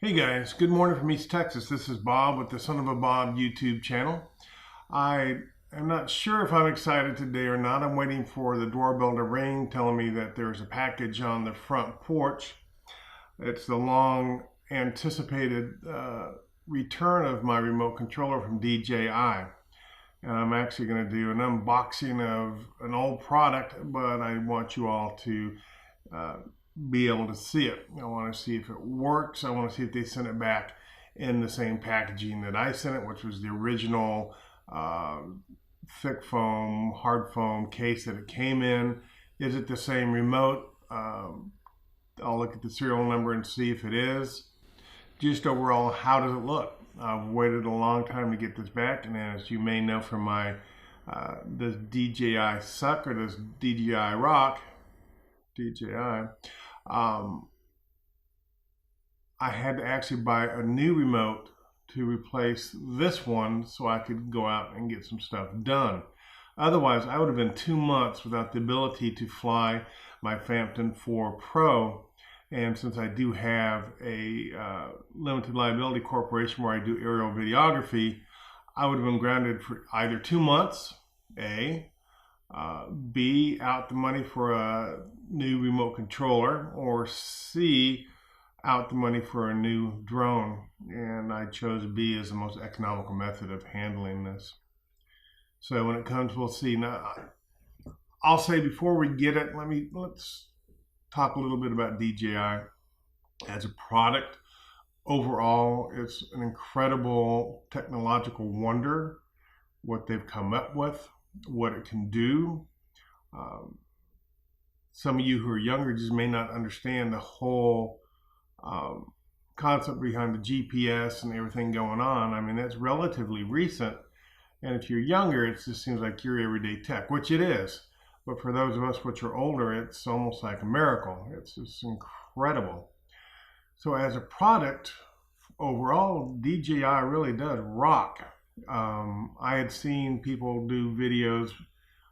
Hey guys, good morning from East Texas. This is Bob with the Son of a Bob YouTube channel. I am not sure if I'm excited today or not. I'm waiting for the doorbell to ring telling me that there's a package on the front porch. It's the long anticipated return of my remote controller from DJI. And I'm actually going to do an unboxing of an old product, but I want you all to uh, be able to see it. I want to see if it works. I want to see if they sent it back in the same packaging that I sent it, which was the original uh, thick foam, hard foam case that it came in. Is it the same remote? I'll look at the serial number and see if it is. Just overall, how does it look? I've waited a long time to get this back, and as you may know from my does DJI suck or does DJI rock? DJI. Um, I had to actually buy a new remote to replace this one so I could go out and get some stuff done. Otherwise, I would have been 2 months without the ability to fly my Phantom 4 Pro. And since I do have a limited liability corporation where I do aerial videography, I would have been grounded for either 2 months, A, B, out the money for a new remote controller, or C, out the money for a new drone. And I chose B as the most economical method of handling this. So when it comes, we'll see. Now, I'll say before we get it, let's talk a little bit about DJI as a product. Overall, it's an incredible technological wonder, what they've come up with, what it can do. Some of you who are younger just may not understand the whole concept behind the GPS and everything going on. I mean, that's relatively recent. And if you're younger, it just seems like your everyday tech, which it is. But for those of us which are older, it's almost like a miracle. It's just incredible. So as a product, overall, DJI really does rock. I had seen people do videos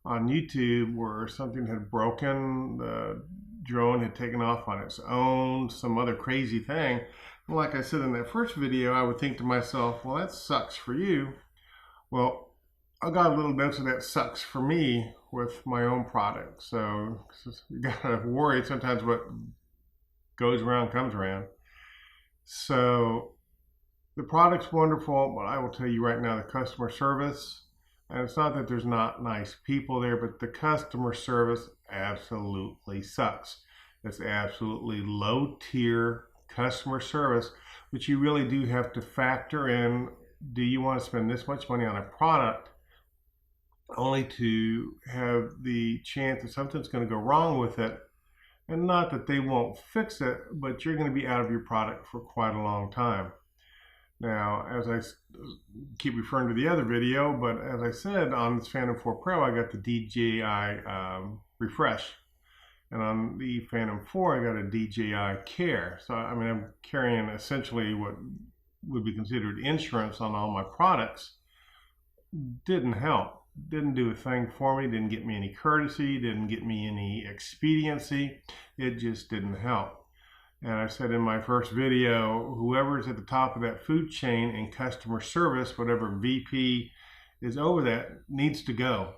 on YouTube where something had broken, the drone had taken off on its own, some other crazy thing. And like I said in that first video, I would think to myself, well, that sucks for you. Well, I got a little dose of that sucks for me with my own product. So you gotta worry sometimes what goes around comes around. So the product's wonderful, but I will tell you right now, the customer service, and it's not that there's not nice people there, but the customer service absolutely sucks. It's absolutely low tier customer service, which you really do have to factor in. Do you want to spend this much money on a product only to have the chance that something's going to go wrong with it? And not that they won't fix it, but you're going to be out of your product for quite a long time. Now, as I keep referring to the other video, but as I said, on this Phantom 4 Pro, I got the DJI refresh. And on the Phantom 4, I got a DJI Care. So, I mean, I'm carrying essentially what would be considered insurance on all my products. Didn't help. Didn't do a thing for me. Didn't get me any courtesy. Didn't get me any expediency. It just didn't help. And I said in my first video, whoever's at the top of that food chain in customer service, whatever VP is over that, needs to go.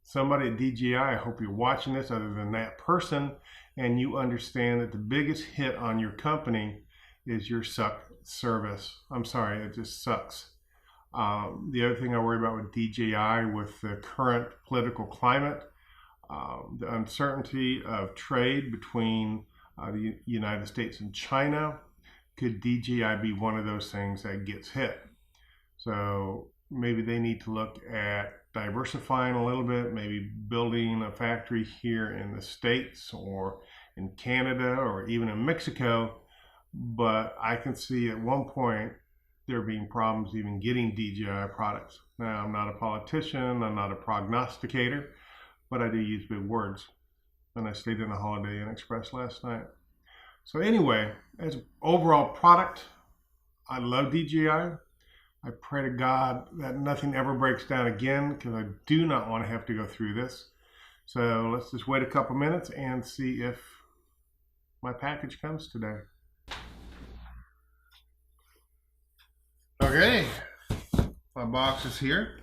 Somebody at DJI, I hope you're watching this other than that person, and you understand that the biggest hit on your company is your suck service. I'm sorry, it just sucks. The other thing I worry about with DJI, with the current political climate, the uncertainty of trade between the United States and China, could DJI be one of those things that gets hit? So maybe they need to look at diversifying a little bit, maybe building a factory here in the States or in Canada or even in Mexico. But I can see at one point there being problems even getting DJI products. Now, I'm not a politician, I'm not a prognosticator, but I do use big words. And I stayed in a Holiday Inn Express last night. So anyway, as an overall product, I love DJI. I pray to God that nothing ever breaks down again, because I do not want to have to go through this. So let's just wait a couple minutes and see if my package comes today. Okay, my box is here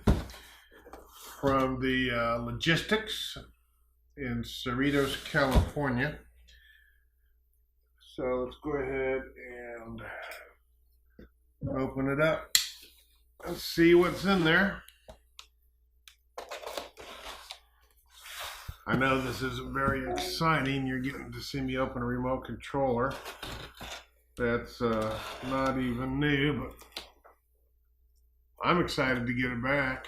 from the Logistics in Cerritos, California. So let's go ahead and open it up and see what's in there. I know this isn't very exciting. You're getting to see me open a remote controller that's not even new, but I'm excited to get it back.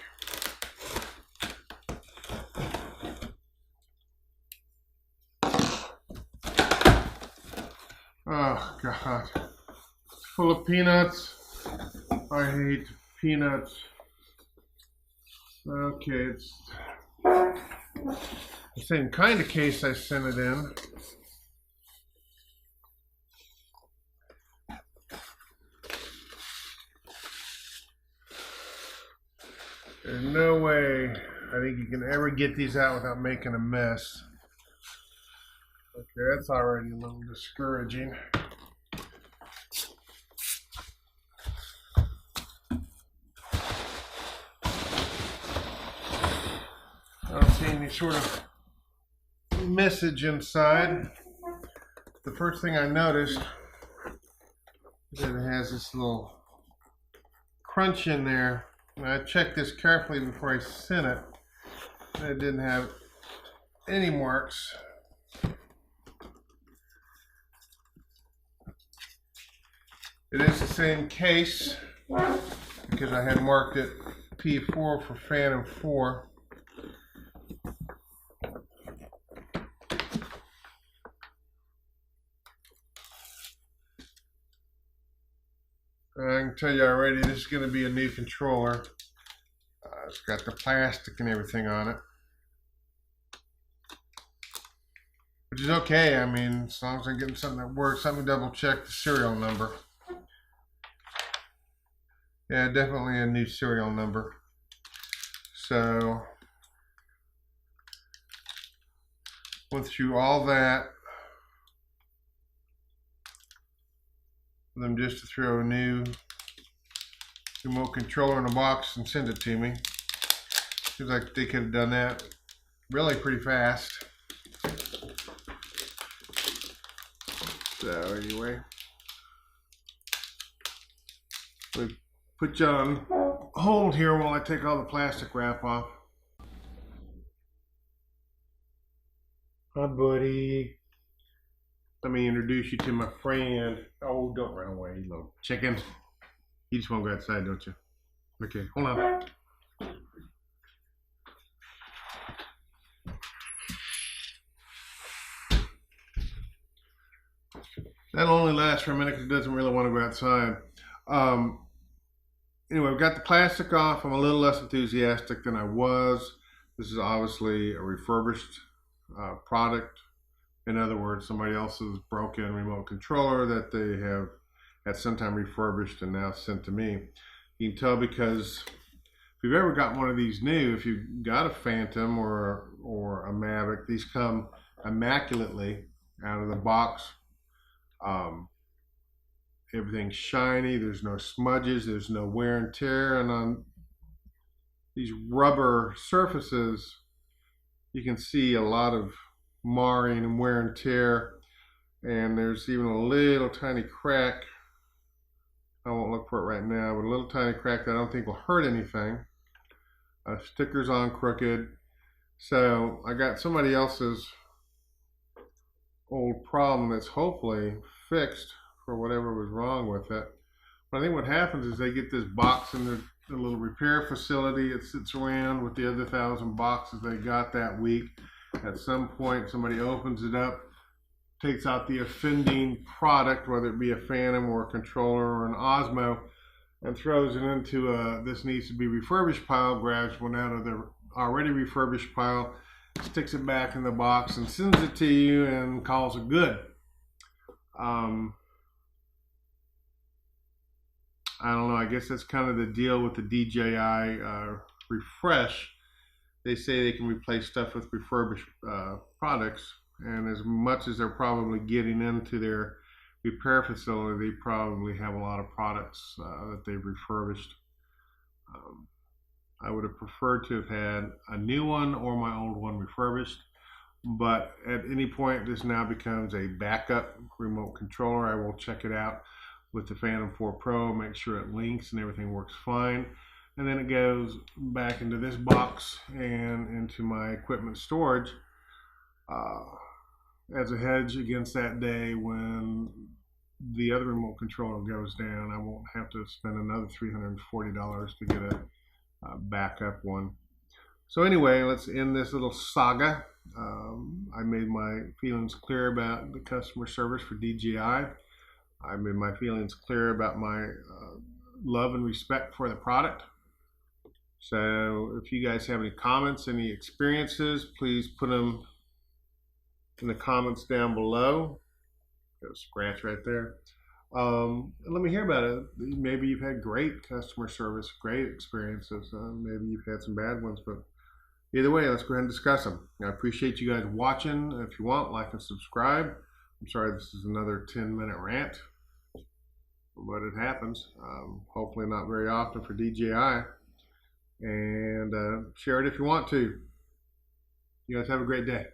Oh God, it's full of peanuts. I hate peanuts. Okay, it's the same kind of case I sent it in. There's no way I think you can ever get these out without making a mess. Okay, that's already a little discouraging. I don't see any sort of message inside. The first thing I noticed is that it has this little crunch in there. And I checked this carefully before I sent it. And it didn't have any marks. It is the same case because I had marked it P4 for Phantom 4. I can tell you already, this is going to be a new controller. It's got the plastic and everything on it, which is okay. I mean, as long as I'm getting something that works. Let me double check the serial number. Yeah, definitely a new serial number. So, went through all that. Them just to throw a new remote controller in a box and send it to me. Seems like they could have done that really pretty fast. So anyway, we'll put you on hold here while I take all the plastic wrap off. Hi, buddy. Let me introduce you to my friend. Oh, don't run away, you little chicken. You just want to go outside, don't you? Okay, hold on. That'll only last for a minute because it doesn't really want to go outside. Anyway, we've got the plastic off. I'm a little less enthusiastic than I was. This is obviously a refurbished product. In other words, somebody else's broken remote controller that they have at some time refurbished and now sent to me. You can tell because if you've ever got one of these new, if you've got a Phantom or a Mavic, these come immaculately out of the box. Everything's shiny, there's no smudges, there's no wear and tear, and on these rubber surfaces, you can see a lot of marring and wear and tear, and there's even a little tiny crack. I won't look for it right now, but a little tiny crack that I don't think will hurt anything. Sticker's on crooked. So I got somebody else's old problem that's hopefully fixed for whatever was wrong with it. But I think what happens is they get this box in the little repair facility. It sits around with the other 1,000 boxes they got that week. At some point, somebody opens it up, takes out the offending product, whether it be a Phantom or a controller or an Osmo, and throws it into a this needs to be refurbished pile, grabs one out of the already refurbished pile, sticks it back in the box and sends it to you and calls it good. I don't know, I guess that's kind of the deal with the DJI refresh. They say they can replace stuff with refurbished products, and as much as they're probably getting into their repair facility, they probably have a lot of products that they've refurbished. I would have preferred to have had a new one or my old one refurbished, but at any point this now becomes a backup remote controller. I will check it out with the Phantom 4 Pro, make sure it links and everything works fine, and then it goes back into this box and into my equipment storage as a hedge against that day when the other remote controller goes down. I won't have to spend another $340 to get a backup one. So anyway, let's end this little saga. I made my feelings clear about the customer service for DJI. I made my feelings clear about my love and respect for the product. So if you guys have any comments, any experiences, please put them in the comments down below. Got a scratch right there. Let me hear about it. Maybe you've had great customer service, great experiences. Maybe you've had some bad ones, but either way, let's go ahead and discuss them. I appreciate you guys watching. If you want, like and subscribe. I'm sorry this is another 10-minute rant, but it happens. Hopefully not very often for DJI. And share it if you want to. You guys have a great day.